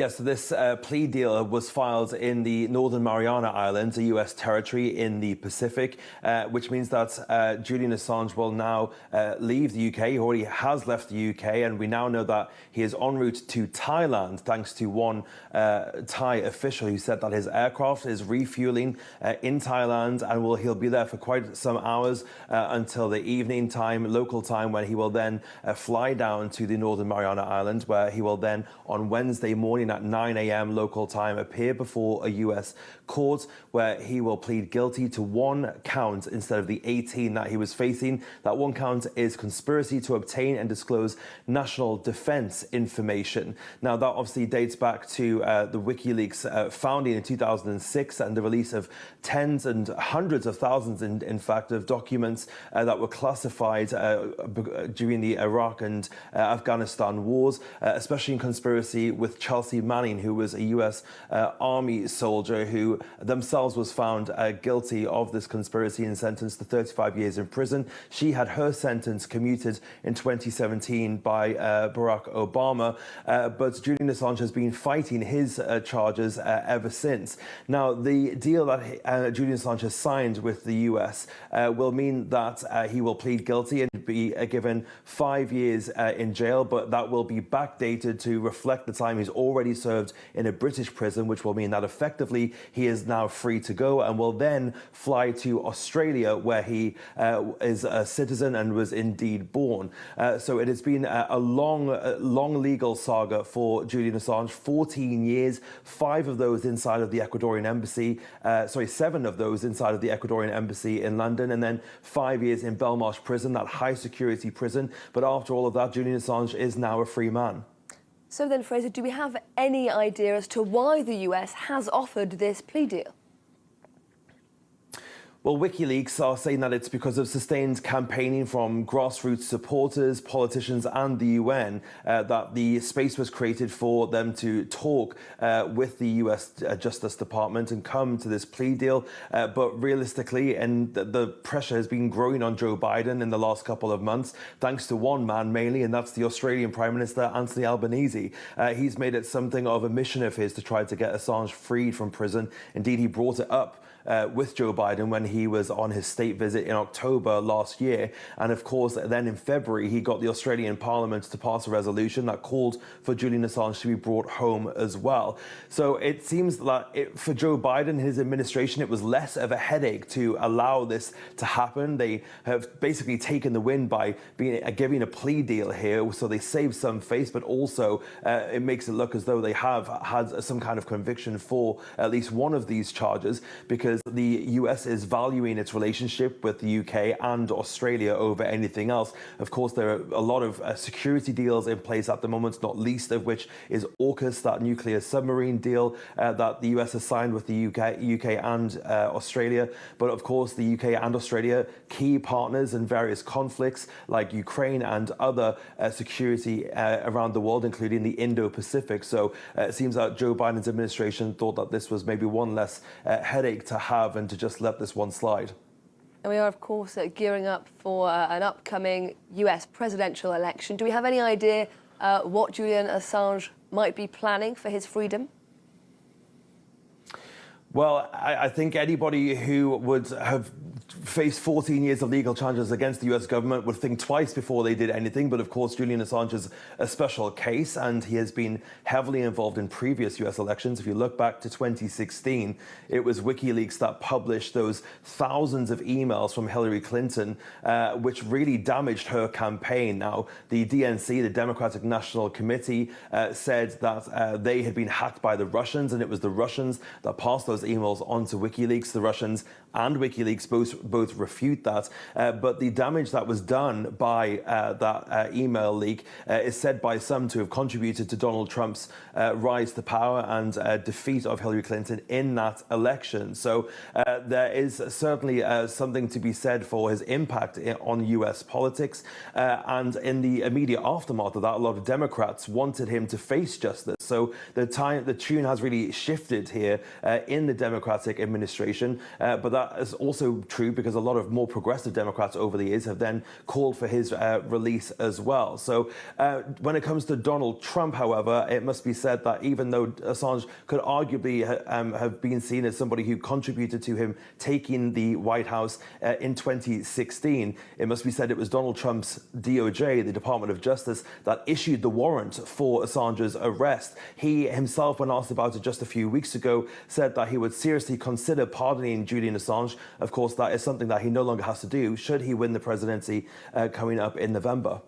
Yes, so this plea deal was filed in the Northern Mariana Islands, a U.S. territory in the Pacific, which means that Julian Assange will now leave the UK. He already has left the UK, and we now know that he is en route to Thailand, thanks to one Thai official who said that his aircraft is refueling in Thailand, and he'll be there for quite some hours until the evening time, local time, when he will then fly down to the Northern Mariana Islands, where he will then, on Wednesday morning at 9 a.m. local time, appear before a U.S. court where he will plead guilty to one count instead of the 18 that he was facing. That one count is conspiracy to obtain and disclose national defense information. Now, that obviously dates back to the WikiLeaks founding in 2006 and the release of tens and hundreds of thousands, in fact, of documents that were classified during the Iraq and Afghanistan wars, especially in conspiracy with Chelsea Manning, who was a U.S. Army soldier who themselves was found guilty of this conspiracy and sentenced to 35 years in prison. She had her sentence commuted in 2017 by Barack Obama, but Julian Assange has been fighting his charges ever since. Now, the deal that Julian Assange has signed with the U.S. Will mean that he will plead guilty and be given 5 years in jail, but that will be backdated to reflect the time he's already served in a British prison, which will mean that effectively he is now free to go and will then fly to Australia, where he is a citizen and was indeed born. So it has been a long legal saga for Julian Assange, 14 years, 5 of those inside of the Ecuadorian embassy, 7 of those inside of the Ecuadorian embassy in London, and then 5 years in Belmarsh prison, that high security prison. But after all of that, Julian Assange is now a free man. So then, Fraser, do we have any idea as to why the US has offered this plea deal? Well, WikiLeaks are saying that it's because of sustained campaigning from grassroots supporters, politicians and the UN that the space was created for them to talk with the US Justice Department and come to this plea deal. But realistically, and the pressure has been growing on Joe Biden in the last couple of months, thanks to one man mainly, and that's the Australian Prime Minister, Anthony Albanese. He's made it something of a mission of his to try to get Assange freed from prison. Indeed, he brought it up with Joe Biden when he was on his state visit in October last year. And of course, then in February, he got the Australian Parliament to pass a resolution that called for Julian Assange to be brought home as well. So it seems that for Joe Biden and his administration, it was less of a headache to allow this to happen. They have basically taken the win by giving a plea deal here. So they save some face, but also it makes it look as though they have had some kind of conviction for at least one of these charges, because the US is valuing its relationship with the UK and Australia over anything else. Of course, there are a lot of security deals in place at the moment, not least of which is AUKUS, that nuclear submarine deal that the US has signed with the UK and Australia. But of course, the UK and Australia, key partners in various conflicts like Ukraine and other security around the world, including the Indo-Pacific. So it seems that Joe Biden's administration thought that this was maybe one less headache to have and to just let this one slide. And we are, of course, gearing up for an upcoming US presidential election. Do we have any idea what Julian Assange might be planning for his freedom? Well, I think anybody who would have faced 14 years of legal challenges against the US government would think twice before they did anything. But of course, Julian Assange is a special case, and he has been heavily involved in previous US elections. If you look back to 2016, it was WikiLeaks that published those thousands of emails from Hillary Clinton, which really damaged her campaign. Now, the DNC, the Democratic National Committee, said that they had been hacked by the Russians, and it was the Russians that passed those emails onto WikiLeaks. The Russians and WikiLeaks both refute that. But the damage that was done by that email leak is said by some to have contributed to Donald Trump's rise to power and defeat of Hillary Clinton in that election. So there is certainly something to be said for his impact on US politics. And in the immediate aftermath of that, a lot of Democrats wanted him to face justice. So the tune has really shifted here in the Democratic administration. But that is also true true, because a lot of more progressive Democrats over the years have then called for his release as well. So when it comes to Donald Trump, however, it must be said that even though Assange could arguably have been seen as somebody who contributed to him taking the White House in 2016, it must be said it was Donald Trump's DOJ, the Department of Justice, that issued the warrant for Assange's arrest. He himself, when asked about it just a few weeks ago, said that he would seriously consider pardoning Julian Assange. Of course, that is something that he no longer has to do should he win the presidency coming up in November.